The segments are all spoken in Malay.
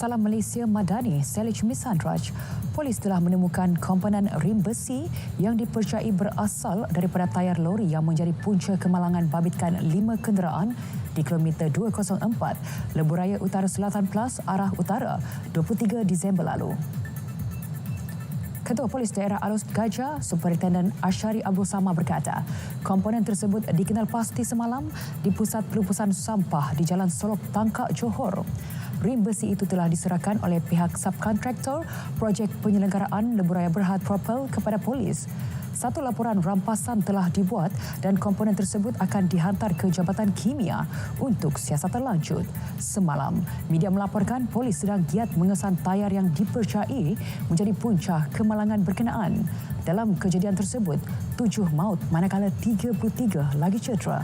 Salam Malaysia Madani, Selij Misanraj. Polis telah menemukan komponen rim besi yang dipercayai berasal daripada tayar lori yang menjadi punca kemalangan babitkan 5 kenderaan di kilometer 204 Lebuh Raya Utara Selatan Plus arah utara 23 Disember lalu. Ketua Polis Daerah Alus Gajah, Superintendent Ashari Abdul Samad berkata, komponen tersebut dikenal pasti semalam di pusat pelupusan sampah di Jalan Solok Tangkak, Johor. Rim besi itu telah diserahkan oleh pihak subkontraktor projek penyelenggaraan Lebuh Raya Berhad Propel kepada polis. Satu laporan rampasan telah dibuat dan komponen tersebut akan dihantar ke Jabatan Kimia untuk siasatan lanjut. Semalam, media melaporkan polis sedang giat mengesan tayar yang dipercayai menjadi punca kemalangan berkenaan. Dalam kejadian tersebut, 7 maut manakala 33 lagi cedera.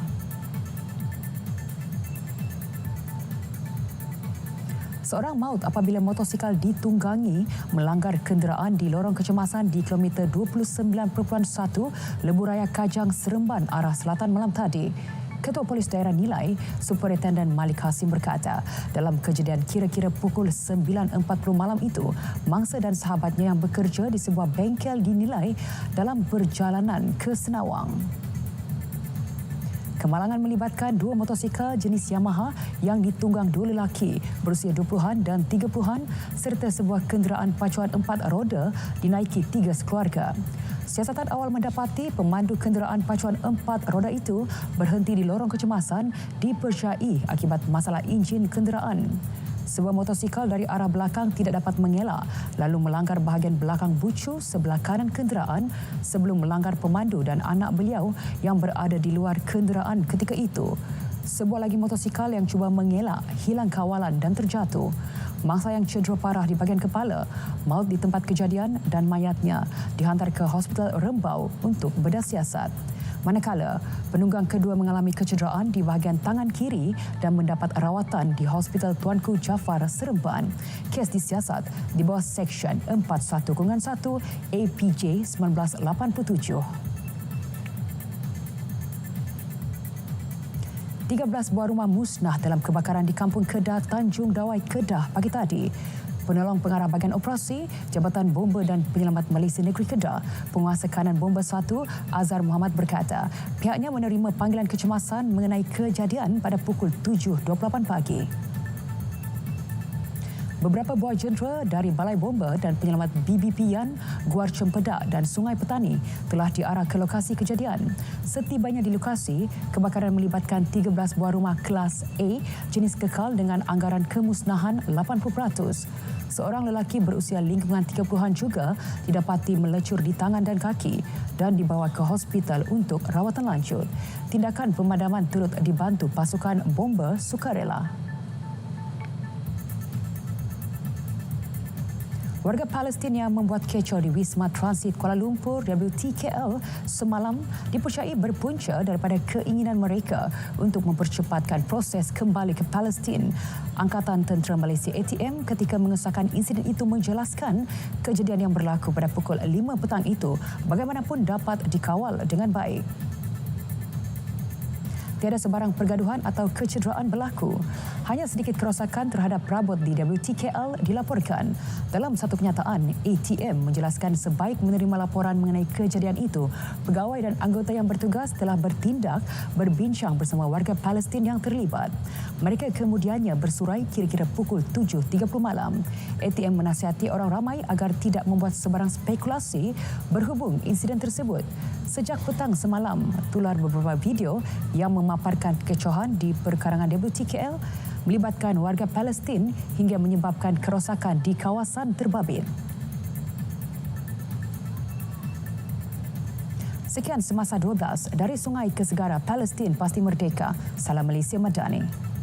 Seorang maut apabila motosikal ditunggangi melanggar kenderaan di lorong kecemasan di kilometer 29.1 Lebuh Raya Kajang Seremban arah selatan malam tadi. Ketua Polis Daerah Nilai, Superintendent Malik Hasim berkata, dalam kejadian kira-kira pukul 9.40 malam itu, mangsa dan sahabatnya yang bekerja di sebuah bengkel di Nilai dalam perjalanan ke Senawang. Kemalangan melibatkan 2 motosikal jenis Yamaha yang ditunggang 2 lelaki berusia 20-an dan 30-an serta sebuah kenderaan pacuan 4 roda dinaiki 3 sekeluarga. Siasatan awal mendapati pemandu kenderaan pacuan 4 roda itu berhenti di lorong kecemasan dipercayai akibat masalah enjin kenderaan. Sebuah motosikal dari arah belakang tidak dapat mengelak lalu melanggar bahagian belakang bucu sebelah kanan kenderaan sebelum melanggar pemandu dan anak beliau yang berada di luar kenderaan ketika itu. Sebuah lagi motosikal yang cuba mengelak hilang kawalan dan terjatuh. Mangsa yang cedera parah di bahagian kepala, maut di tempat kejadian dan mayatnya dihantar ke Hospital Rembau untuk bedah siasat. Manakala penunggang kedua mengalami kecederaan di bahagian tangan kiri dan mendapat rawatan di Hospital Tuanku Jaafar Seremban. Kes disiasat di bawah Seksyen 41-1 APJ 1987. 13 buah rumah musnah dalam kebakaran di Kampung Kedah, Tanjung Dawai, Kedah pagi tadi. Penolong pengarah bahagian operasi Jabatan Bomba dan Penyelamat Malaysia Negeri Kedah, Penguasa Kanan Bomba 1 Azhar Muhammad berkata, pihaknya menerima panggilan kecemasan mengenai kejadian pada pukul 7.28 pagi. Beberapa buah jentera dari Balai Bomba dan Penyelamat BBP Yan, Guar Cempedak dan Sungai Petani telah diarah ke lokasi kejadian. Setibanya di lokasi, kebakaran melibatkan 13 buah rumah kelas A jenis kekal dengan anggaran kemusnahan 80%. Seorang lelaki berusia lingkungan 30-an juga didapati melecur di tangan dan kaki dan dibawa ke hospital untuk rawatan lanjut. Tindakan pemadaman turut dibantu pasukan bomba sukarela. Warga Palestin yang membuat kecoh di Wisma Transit Kuala Lumpur WTKL semalam dipercayai berpunca daripada keinginan mereka untuk mempercepatkan proses kembali ke Palestin. Angkatan Tentera Malaysia ATM ketika mengesahkan insiden itu menjelaskan kejadian yang berlaku pada pukul 5 petang itu bagaimanapun dapat dikawal dengan baik. Tiada sebarang pergaduhan atau kecederaan berlaku. Hanya sedikit kerosakan terhadap perabot di WTKL dilaporkan. Dalam satu kenyataan, ATM menjelaskan sebaik menerima laporan mengenai kejadian itu, pegawai dan anggota yang bertugas telah bertindak berbincang bersama warga Palestin yang terlibat. Mereka kemudiannya bersurai kira-kira pukul 7.30 malam. ATM menasihati orang ramai agar tidak membuat sebarang spekulasi berhubung insiden tersebut. Sejak petang semalam, tular beberapa video yang memaparkan kekecohan di perkarangan WTKL melibatkan warga Palestin hingga menyebabkan kerosakan di kawasan terbabit. Sekian Semasa 12 dari Sungai ke Segara, Palestin pasti merdeka. Salam Malaysia Madani.